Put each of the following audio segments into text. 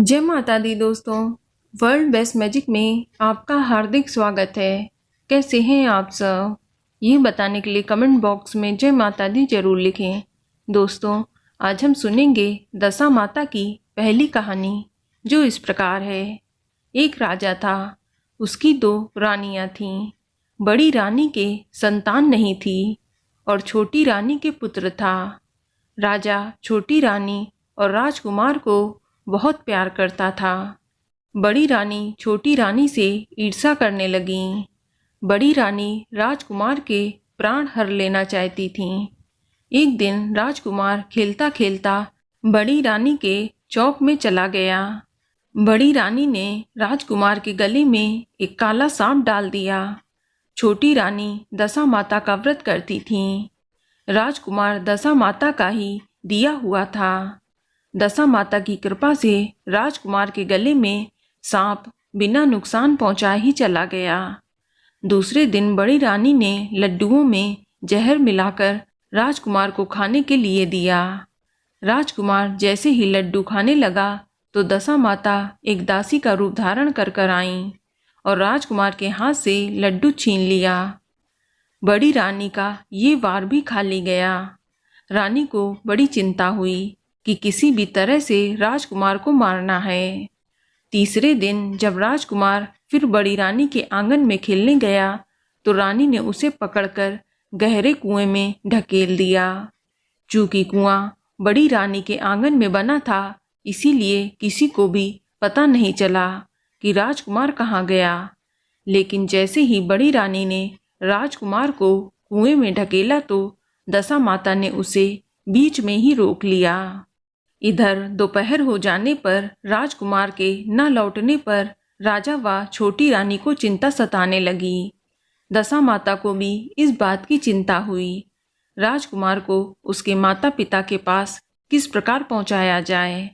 जय माता दी दोस्तों। वर्ल्ड बेस्ट मैजिक में आपका हार्दिक स्वागत है। कैसे हैं आप सब? ये बताने के लिए कमेंट बॉक्स में जय माता दी जरूर लिखें। दोस्तों, आज हम सुनेंगे दशा माता की पहली कहानी, जो इस प्रकार है। एक राजा था, उसकी 2 रानियां थीं। बड़ी रानी के संतान नहीं थी और छोटी रानी के पुत्र था। राजा छोटी रानी और राजकुमार को बहुत प्यार करता था। बड़ी रानी छोटी रानी से ईर्ष्या करने लगी। बड़ी रानी राजकुमार के प्राण हर लेना चाहती थी। एक दिन राजकुमार खेलता खेलता बड़ी रानी के चौक में चला गया। बड़ी रानी ने राजकुमार के गले में एक काला सांप डाल दिया। छोटी रानी दशा माता का व्रत करती थी। राजकुमार दशा माता का ही दिया हुआ था। दशा माता की कृपा से राजकुमार के गले में सांप बिना नुकसान पहुंचाए ही चला गया। दूसरे दिन बड़ी रानी ने लड्डुओं में जहर मिलाकर राजकुमार को खाने के लिए दिया। राजकुमार जैसे ही लड्डू खाने लगा तो दशा माता एक दासी का रूप धारण कर आईं और राजकुमार के हाथ से लड्डू छीन लिया। बड़ी रानी का ये वार भी खाली गया। रानी को बड़ी चिंता हुई कि किसी भी तरह से राजकुमार को मारना है। तीसरे दिन जब राजकुमार फिर बड़ी रानी के आंगन में खेलने गया तो रानी ने उसे पकड़कर गहरे कुएं में ढकेल दिया। चूंकि कुआं बड़ी रानी के आंगन में बना था, इसीलिए किसी को भी पता नहीं चला कि राजकुमार कहाँ गया। लेकिन जैसे ही बड़ी रानी ने राजकुमार को कुएं में ढकेला तो दशा माता ने उसे बीच में ही रोक लिया। इधर दोपहर हो जाने पर राजकुमार के न लौटने पर राजा व छोटी रानी को चिंता सताने लगी। दशा माता को भी इस बात की चिंता हुई। राजकुमार को उसके माता पिता के पास किस प्रकार पहुंचाया जाए।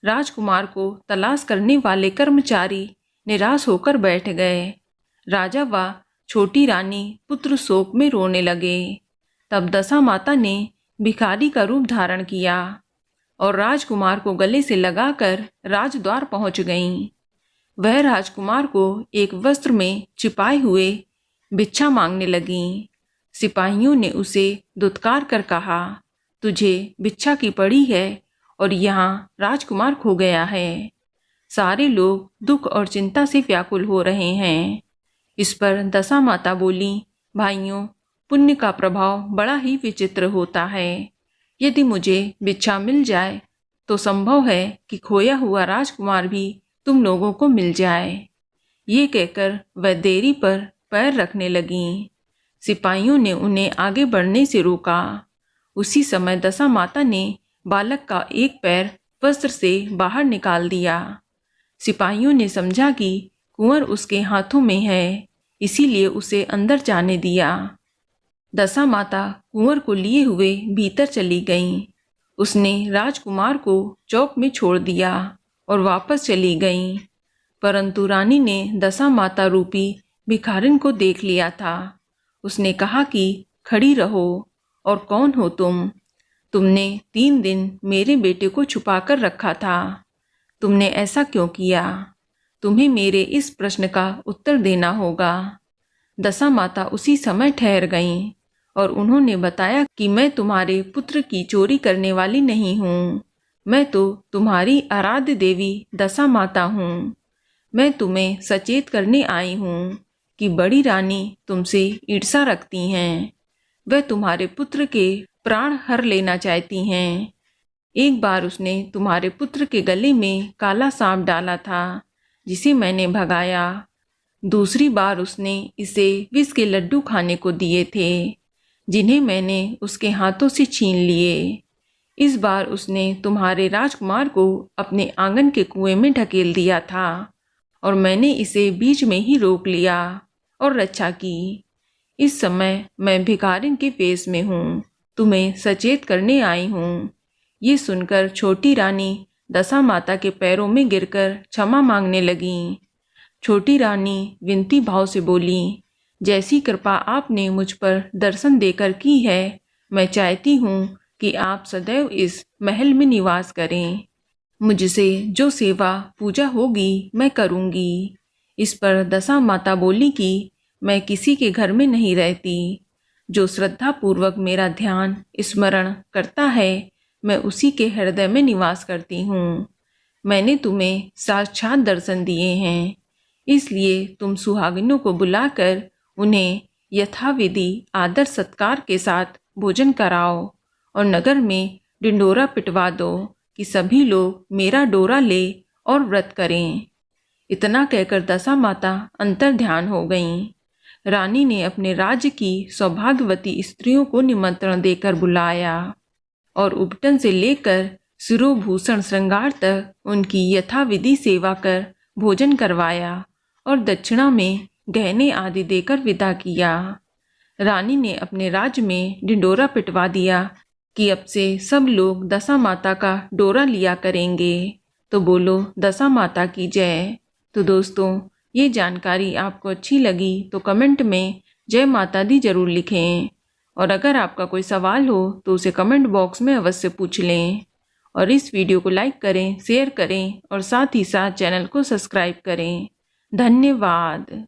राजकुमार को तलाश करने वाले कर्मचारी निराश होकर बैठ गए। राजा व छोटी रानी पुत्र शोक में रोने लगे। तब दशा माता ने भिखारी का रूप धारण किया और राजकुमार को गले से लगाकर राजद्वार पहुंच गईं। वह राजकुमार को एक वस्त्र में छिपाए हुए भिक्षा मांगने लगीं। सिपाहियों ने उसे दुत्कार कर कहा, तुझे भिक्षा की पड़ी है और यहाँ राजकुमार खो गया है। सारे लोग दुख और चिंता से व्याकुल हो रहे हैं। इस पर दशा माता बोली, भाइयों, पुण्य का प्रभाव बड़ा ही विचित्र होता है। यदि मुझे भिक्षा मिल जाए तो संभव है कि खोया हुआ राजकुमार भी तुम लोगों को मिल जाए। ये कहकर वह देरी पर पैर रखने लगीं। सिपाहियों ने उन्हें आगे बढ़ने से रोका। उसी समय दशा माता ने बालक का एक पैर वस्त्र से बाहर निकाल दिया। सिपाहियों ने समझा कि कुंवर उसके हाथों में है, इसीलिए उसे अंदर जाने दिया। दशा माता कुंवर को लिए हुए भीतर चली गईं। उसने राजकुमार को चौक में छोड़ दिया और वापस चली गईं। परंतु रानी ने दशा माता रूपी भिखारिन को देख लिया था। उसने कहा कि खड़ी रहो, और कौन हो तुम? तुमने 3 दिन मेरे बेटे को छुपा कर रखा था। तुमने ऐसा क्यों किया? तुम्हें मेरे इस प्रश्न का उत्तर देना होगा। दशा माता उसी समय ठहर गईं और उन्होंने बताया कि मैं तुम्हारे पुत्र की चोरी करने वाली नहीं हूँ। मैं तो तुम्हारी आराध्य देवी दशा माता हूँ। मैं तुम्हें सचेत करने आई हूँ कि बड़ी रानी तुमसे ईर्ष्या रखती हैं। वह तुम्हारे पुत्र के प्राण हर लेना चाहती हैं। एक बार उसने तुम्हारे पुत्र के गले में काला सांप डाला था, जिसे मैंने भगाया। दूसरी बार उसने इसे विष के लड्डू खाने को दिए थे, जिन्हें मैंने उसके हाथों से छीन लिए। इस बार उसने तुम्हारे राजकुमार को अपने आंगन के कुएं में ढकेल दिया था और मैंने इसे बीच में ही रोक लिया और रक्षा की। इस समय मैं भिखारिन के वेश में हूँ, तुम्हें सचेत करने आई हूँ। ये सुनकर छोटी रानी दशा माता के पैरों में गिरकर क्षमा मांगने लगीं। छोटी रानी विनती भाव से बोली, जैसी कृपा आपने मुझ पर दर्शन देकर की है, मैं चाहती हूँ कि आप सदैव इस महल में निवास करें। मुझसे जो सेवा पूजा होगी मैं करूँगी। इस पर दशा माता बोली कि मैं किसी के घर में नहीं रहती। जो श्रद्धापूर्वक मेरा ध्यान स्मरण करता है मैं उसी के हृदय में निवास करती हूँ। मैंने तुम्हें साक्षात दर्शन दिए हैं, इसलिए तुम सुहागिनों को बुलाकर उन्हें यथाविधि आदर सत्कार के साथ भोजन कराओ और नगर में डिंडोरा पिटवा दो कि सभी लोग मेरा डोरा ले और व्रत करें। इतना कहकर दशा माता अंतर ध्यान हो गईं। रानी ने अपने राज्य की सौभाग्यवती स्त्रियों को निमंत्रण देकर बुलाया और उपटन से लेकर शिरोभूषण श्रृंगार तक उनकी यथाविधि सेवा कर भोजन करवाया और दक्षिणा में गहने आदि देकर विदा किया। रानी ने अपने राज्य में ढिंडोरा पिटवा दिया कि अब से सब लोग दशा माता का डोरा लिया करेंगे। तो बोलो दशा माता की जय। तो दोस्तों, ये जानकारी आपको अच्छी लगी तो कमेंट में जय माता दी जरूर लिखें और अगर आपका कोई सवाल हो तो उसे कमेंट बॉक्स में अवश्य पूछ लें और इस वीडियो को लाइक करें, शेयर करें और साथ ही साथ चैनल को सब्सक्राइब करें। धन्यवाद।